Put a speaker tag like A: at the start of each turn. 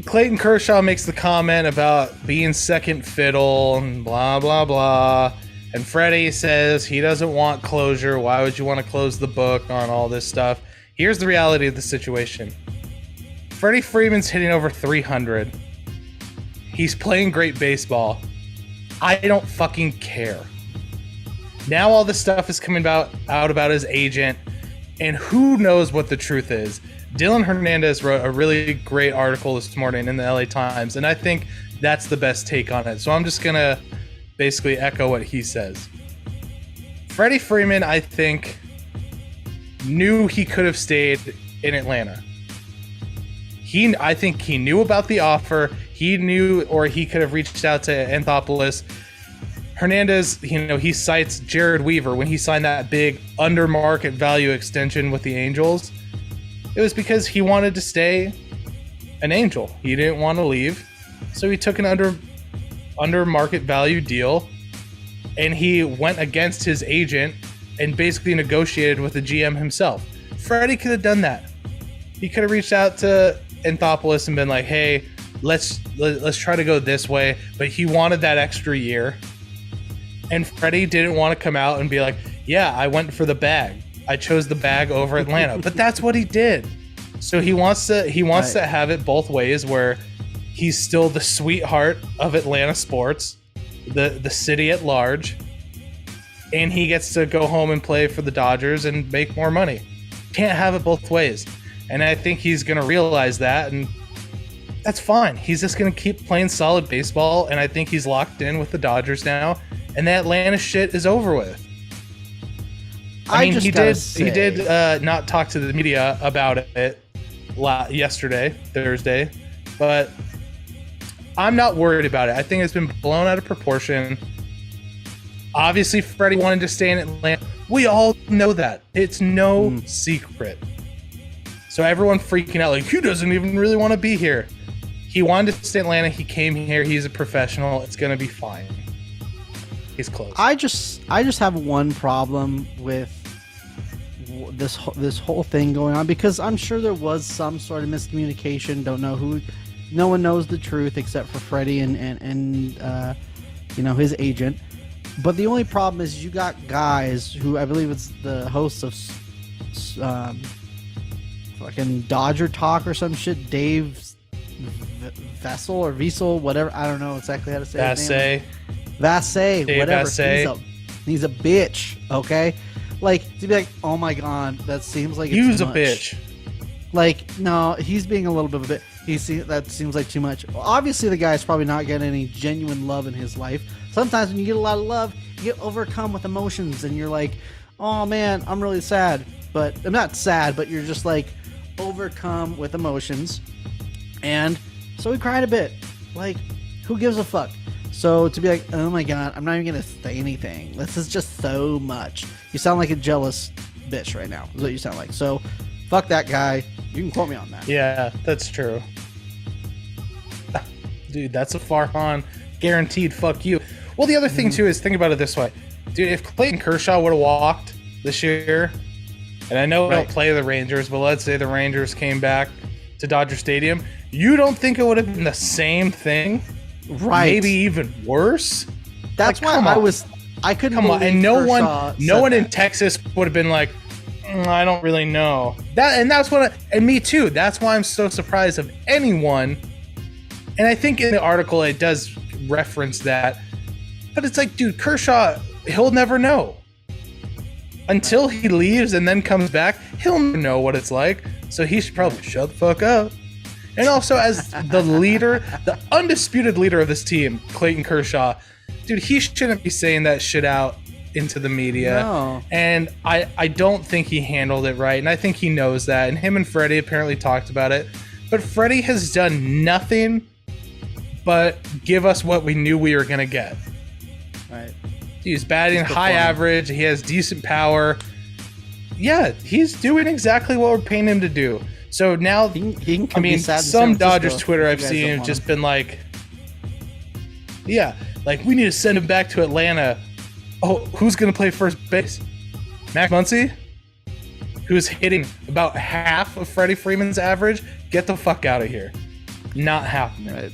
A: Clayton Kershaw makes the comment about being second fiddle and blah, blah, blah. And Freddie says he doesn't want closure. Why would you want to close the book on all this stuff? Here's the reality of the situation. Freddie Freeman's hitting over 300. He's playing great baseball. I don't fucking care. Now all this stuff is coming out about his agent, and who knows what the truth is. Dylan Hernandez wrote a really great article this morning in the LA Times, and I think that's the best take on it. So I'm just going to basically echo what he says. Freddie Freeman, I think, knew he could have stayed in Atlanta. I think he knew about the offer. He knew, or he could have reached out to Anthopoulos. Hernandez, he cites Jared Weaver when he signed that big under market value extension with the Angels. It was because he wanted to stay an Angel. He didn't want to leave. So he took an under market value deal, and he went against his agent and basically negotiated with the GM himself. Freddie could have done that. He could have reached out to Anthopoulos and been like, hey, let's try to go this way. But he wanted that extra year. And Freddie didn't want to come out and be like, yeah, I went for the bag. I chose the bag over Atlanta. But that's what he did. So he wants to have it both ways, where he's still the sweetheart of Atlanta sports, the city at large, and he gets to go home and play for the Dodgers and make more money. Can't have it both ways. And I think he's going to realize that, and that's fine. He's just going to keep playing solid baseball, and I think he's locked in with the Dodgers now, and the Atlanta shit is over with. I mean, he did not talk to the media about it yesterday, Thursday, but I'm not worried about it. I think it's been blown out of proportion. Obviously, Freddie wanted to stay in Atlanta. We all know that. It's no secret. So everyone freaking out like, he doesn't even really want to be here. He wanted to stay in Atlanta. He came here. He's a professional. It's going to be fine. He's close.
B: I just have one problem with this whole thing going on, because I'm sure there was some sort of miscommunication. Don't know who. No one knows the truth except for Freddie and his agent. But the only problem is you got guys who, I believe it's the hosts of fucking Dodger Talk or some shit, Dave Vessel or Wiesel, whatever. I don't know exactly how to say his name. Vassay, whatever.
A: Vassay.
B: He's a bitch, okay? Like, to be like, oh my god, that seems like it's
A: He's a
B: much.
A: bitch.
B: Like, no, he's being a little bit of a bit. That seems like too much. Well, obviously, the guy's probably not getting any genuine love in his life. Sometimes when you get a lot of love, you get overcome with emotions, and you're like, oh man, I'm really sad. But I'm not sad, but you're just like overcome with emotions. And so he cried a bit. Like, who gives a fuck? So to be like, oh my god, I'm not even gonna say anything. This is just so much. You sound like a jealous bitch right now. Is what you sound like. So fuck that guy. You can quote me on that.
A: Yeah, that's true. Dude, that's a Farhan guaranteed fuck you. Well, the other thing too is, think about it this way. Dude, if Clayton Kershaw would have walked this year, and I know we don't play the Rangers, but let's say the Rangers came back to Dodger Stadium, you don't think it would have been the same thing?
B: Right.
A: Maybe even worse?
B: That's why I couldn't
A: come on. And no one in
B: that.
A: Texas would have been like, I don't really know. And me too. That's why I'm so surprised of anyone. And I think in the article it does reference that. But it's like, dude, Kershaw, he'll never know. Until he leaves and then comes back, he'll never know what it's like. So he should probably shut the fuck up. And also, as the leader, the undisputed leader of this team, Clayton Kershaw, dude, he shouldn't be saying that shit out into the media.
B: No.
A: And I don't think he handled it right. And I think he knows that. And him and Freddie apparently talked about it. But Freddie has done nothing but give us what we knew we were going to get.
B: Right.
A: He's batting high average. He has decent power. Yeah, he's doing exactly what we're paying him to do. So now, some Dodgers Twitter I've seen have just been like, yeah, like, we need to send him back to Atlanta. Oh, who's going to play first base? Max Muncy, who's hitting about half of Freddie Freeman's average? Get the fuck out of here. Not happening.
B: Right.